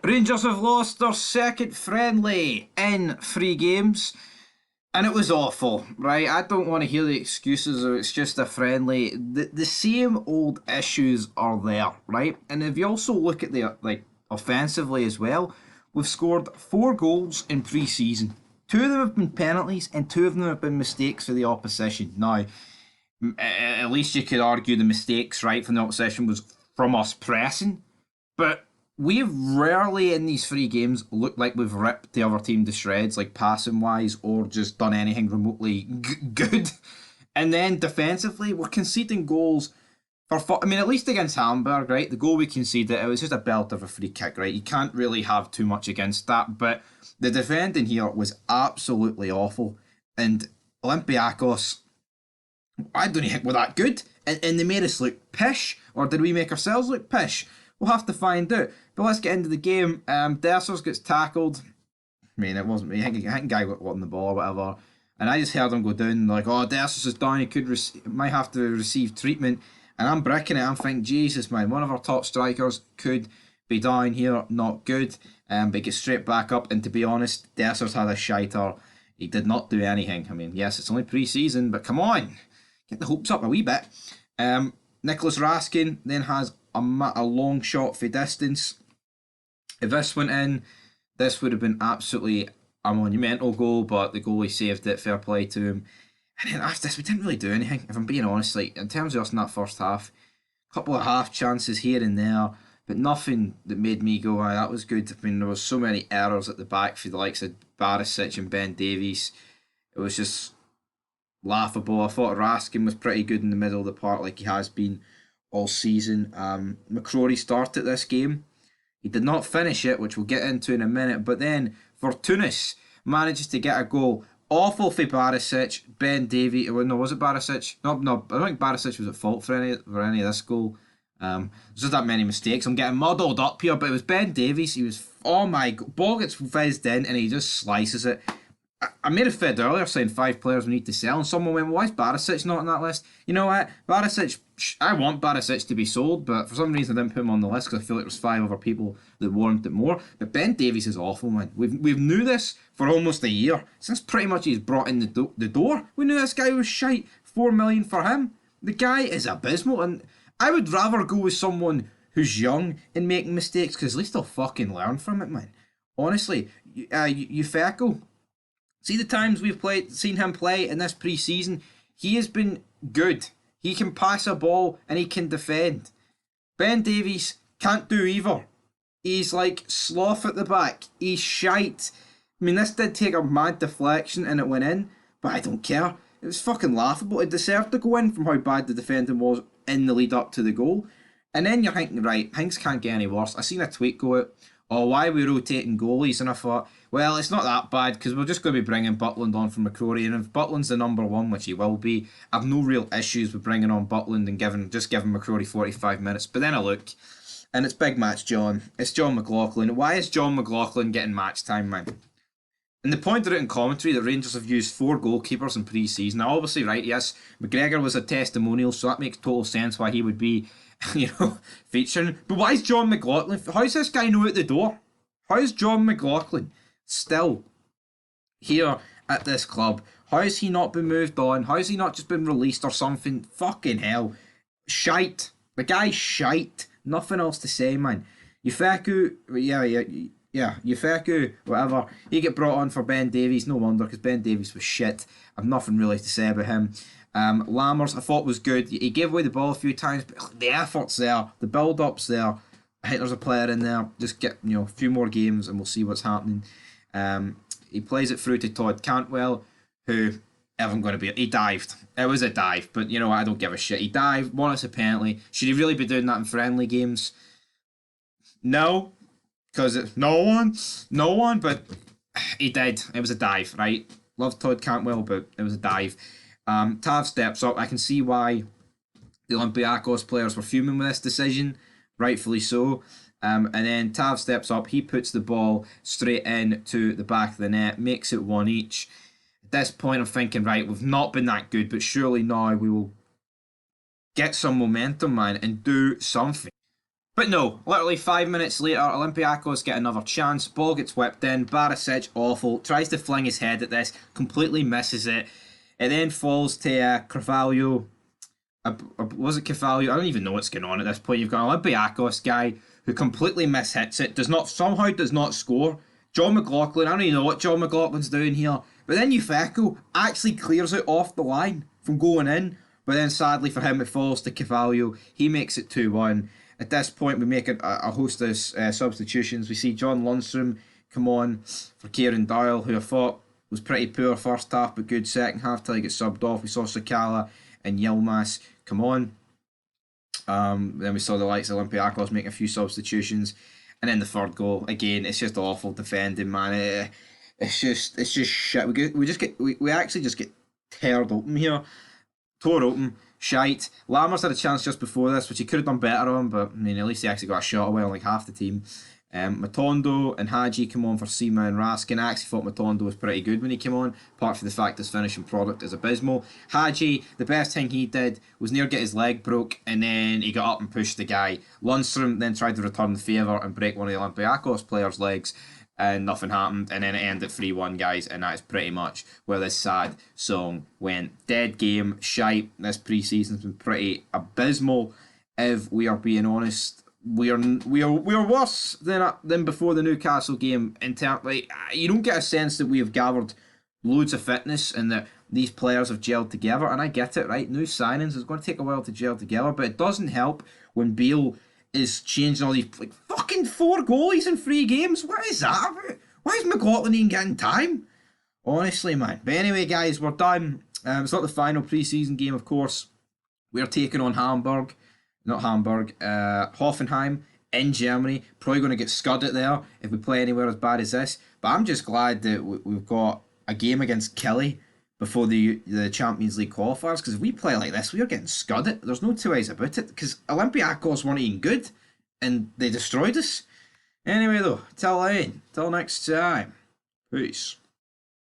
Rangers have lost their second friendly in 3 games, and it was awful, right? I don't want to hear the excuses of it's just a friendly. The same old issues are there, right? And if you also look at the offensively as well, we've scored 4 goals in pre-season. 2 of them have been penalties, and 2 of them have been mistakes for the opposition. Now, at least you could argue the mistakes, right, from the opposition was from us pressing, but we've rarely in these 3 games looked like we've ripped the other team to shreds, like passing wise, or just done anything remotely good. And then defensively, we're conceding goals I mean, at least against Hamburg, right? The goal we conceded, it was just a belt of a free kick, right? You can't really have too much against that, but the defending here was absolutely awful. And Olympiacos, I don't think we're that good. And they made us look pish, or did we make ourselves look pish? We'll have to find out. But let's get into the game. Dessers gets tackled. I mean, it wasn't me. I think guy got on the ball or whatever. And I just heard him go down, like, oh, Dessers is down. He might have to receive treatment. And I'm bricking it. I'm thinking, Jesus, man, one of our top strikers could be down here. Not good. But he gets straight back up. And to be honest, Dessers had a shiter. He did not do anything. I mean, yes, it's only pre-season, but come on. Get the hopes up a wee bit. Nicholas Raskin then has a long shot for distance. If this went in, this would have been absolutely a monumental goal, but the goalie saved it. Fair play to him. And then after this, we didn't really do anything, if I'm being honest. Like, in terms of us in that first half, a couple of half chances here and there, but nothing that made me go, "Aye, that was good." I mean, there was so many errors at the back for the likes of Barisic and Ben Davies. It was just laughable. I thought Raskin was pretty good in the middle of the park, like he has been all season. McCrory started this game. He did not finish it, which we'll get into in a minute, but then Fortounis manages to get a goal. Awful for Barisic. Ben Davies, no, was it Barisic? No, I don't think Barisic was at fault for any of this goal. There's just that many mistakes. I'm getting muddled up here, but it was Ben Davies. He was, oh my god, ball gets fizzed in and he just slices it. I made a fid earlier saying 5 players we need to sell, and someone went, "Why is Barisic not on that list?" You know what? Barisic, I want Barisic to be sold, but for some reason I didn't put him on the list because I feel like there's 5 other people that warrant it more. But Ben Davies is awful, man. We've knew this for almost a year. Since pretty much he's brought in the door. We knew this guy was shite. 4 million for him. The guy is abysmal, and I would rather go with someone who's young and making mistakes, because at least they'll fucking learn from it, man. Honestly, Ufeko, see the times we've seen him play in this pre-season, he has been good. He can pass a ball and he can defend. Ben Davies can't do either. He's like sloth at the back. He's shite. I mean, this did take a mad deflection and it went in, but I don't care. It was fucking laughable. It deserved to go in from how bad the defending was in the lead up to the goal. And then you're thinking, right, things can't get any worse. I seen a tweet go out, "Oh, why are we rotating goalies?" And I thought, well, it's not that bad, because we're just going to be bringing Butland on from McCrory, and if Butland's the number one, which he will be, I've no real issues with bringing on Butland and giving McCrory 45 minutes. But then I look, and it's big match John. It's John McLaughlin. Why is John McLaughlin getting match time, man? And they pointed out in commentary that Rangers have used 4 goalkeepers in pre-season. Now, obviously, right, yes, McGregor was a testimonial, so that makes total sense why he would be, featuring. But why is John McLaughlin? How's this guy know out the door? How's John McLaughlin still here at this club? How has he not been moved on? How has he not just been released or something? Fucking hell. Shite. The guy's shite. Nothing else to say, man. Ufeko, Ufeko, whatever. He get brought on for Ben Davies. No wonder, because Ben Davies was shit. I've nothing really to say about him. Lammers, I thought was good. He gave away the ball a few times, but the effort's there. The build-up's there. I think there's a player in there. Just get a few more games and we'll see what's happening. He plays it through to Todd Cantwell, who isn't going to be. He dived. It was a dive, but you know what? I don't give a shit. He dived. Won us a penalty. Should he really be doing that in friendly games? No, because no one. But he did. It was a dive, right? Love Todd Cantwell, but it was a dive. Tav steps up. I can see why the Olympiacos players were fuming with this decision. Rightfully so. And then Tav steps up. He puts the ball straight in to the back of the net. Makes it 1 each. At this point, I'm thinking, right, we've not been that good, but surely now we will get some momentum, man, and do something. But no, literally 5 minutes later, Olympiacos get another chance. Ball gets whipped in. Barisic, awful, tries to fling his head at this, completely misses it. It then falls to Carvalho. Was it Carvalho? I don't even know what's going on at this point. You've got an Olympiacos guy who completely mishits it, does not score. John McLaughlin, I don't even know what John McLaughlin's doing here. But then Ufeko actually clears it off the line from going in. But then sadly for him, it falls to Carvalho. He makes it 2-1. At this point, we make a host of substitutions. We see John Lundstrom come on for Kieran Doyle, who I thought was pretty poor first half, but good second half till he gets subbed off. We saw Sakala and Yilmaz come on. Then we saw the likes of Olympiacos make a few substitutions. And then the third goal, again, it's just awful defending, man. It's just shit. We actually just get teared open here. Tore open. Shite. Lammers had a chance just before this, which he could have done better on, but I mean, at least he actually got a shot away on like half the team. Matondo and Haji come on for Seema and Raskin. I actually thought Matondo was pretty good when he came on, apart from the fact his finishing product is abysmal. Haji, the best thing he did was near get his leg broke, and then he got up and pushed the guy. Lundstrom then tried to return the favour and break one of the Olympiacos players' legs, and nothing happened, and then it ended 3-1, guys, and that is pretty much where this sad song went. Dead game, shite. This pre-season's been pretty abysmal, if we are being honest. We are worse than before the Newcastle game. In terms, like, you don't get a sense that we have gathered loads of fitness and that these players have gelled together, and I get it, right? New signings, it's going to take a while to gel together, but it doesn't help when Bale is changing all these like fucking 4 goalies in 3 games. What is that about? Why is McLaughlin even getting time? Honestly, man. But anyway, guys, we're done. It's not the final pre-season game, of course. We're taking on Hoffenheim in Germany. Probably going to get scudded there if we play anywhere as bad as this. But I'm just glad that we've got a game against Kelly before the Champions League qualifiers, because if we play like this, we are getting scudded. There's no two ways about it, because Olympiacos weren't even good and they destroyed us. Anyway though, till next time, peace.